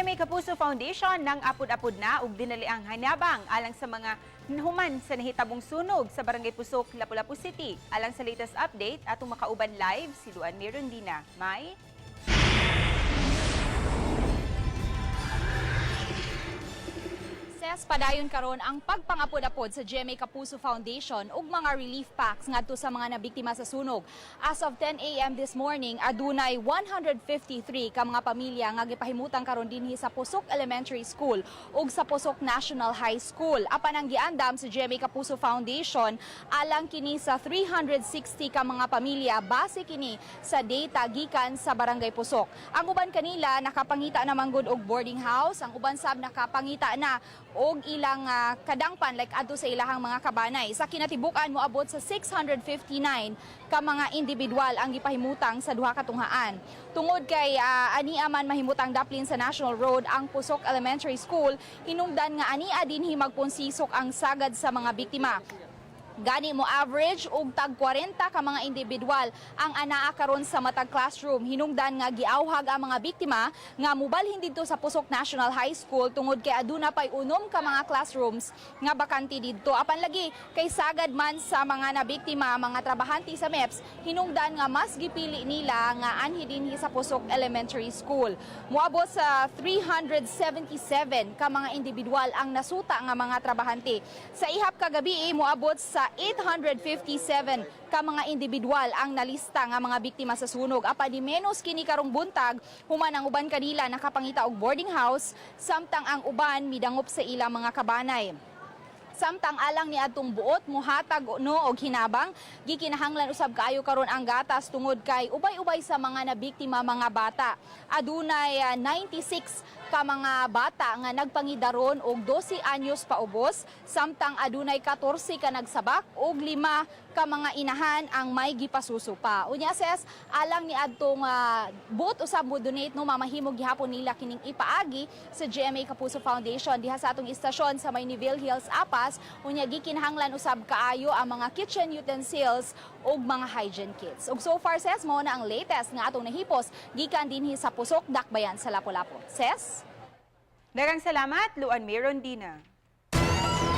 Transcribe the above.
GMA Kapuso Foundation nang apod-apod na ug dinali ang hanabang alang sa mga human sa nahitabong sunog sa Barangay Pusok, Lapu-Lapu City. Alang sa latest update, atong makauban live si Luan Mirondina. May padayon karon ang pagpangapod-apod sa GMA Kapuso Foundation ug mga relief packs ngadto sa mga nabiktima sa sunog. As of 10 a.m. this morning, adunay 153 ka mga pamilya nga gipahimutang karon dinhi sa Pusok Elementary School ug sa Pusok National High School. Apan ang giandam sa GMA Kapuso Foundation alang kini sa 360 ka mga pamilya base kini sa data gikan sa Barangay Pusok. Ang uban kanila nakapangita na manggod og boarding house, ang uban sab nakapangita na og ilang kadangpan like adto sa ilahang mga kabanay. Sa kinatibukan moabot sa 659 ka mga individual ang gipahimutang sa duha ka tunghaan. Tungod kay ania man mahimutang daplin sa National Road ang Pusok Elementary School, hinungdan nga ania dinhi magpunsisok ang sagad sa mga biktima. Gani mo average og tag 40 ka mga individual ang anaa karon sa matag classroom. Hinungdan nga giawhag ang mga biktima nga mobalhin didto sa Pusok National High School tungod kay aduna pay unom ka mga classrooms nga bakante didto. Apan lagi kay sagad man sa mga nabiktima mga trabahante sa MEPS, hinungdan nga mas gipili nila nga anhi dinhi sa Pusok Elementary School. Moabot sa 377 ka mga individual ang nasuta nga mga trabahante. Sa ihap kagabi moabot sa 857 ka mga individual ang nalista nga mga biktima sa sunog. Apa di menos kini karong buntag, human ang uban kanila nakapangita og boarding house, samtang ang uban midangop sa ilang mga kabanay. Samtang alang ni atong buot muhatag no og hinabang, gikinahanglan usab kaayo karon ang gatas tungod kay ubay-ubay sa mga nabiktima mga bata. Adunay 96 ka mga bata nga nagpangidaron og 12 anyos paubos, samtang adunay 14 ka nagsabak og 5 ka mga inahan ang may gipasuso pa. Unya ses, alang ni adtong buot usab mo donate no mamahimog gihapon nila kining ipaagi sa GMA Kapuso Foundation diha sa atong istasyon sa Mayniville Hills, Apas. Unya gikinahanglan usab kaayo ang mga kitchen utensils ug mga hygiene kits. Ug so far ses mao na ang latest nga atong nahipos gikan dinhi sa Pusok, Dakbayan sa Lapu-Lapu. Ses? daghang salamat, Luan Mirondina.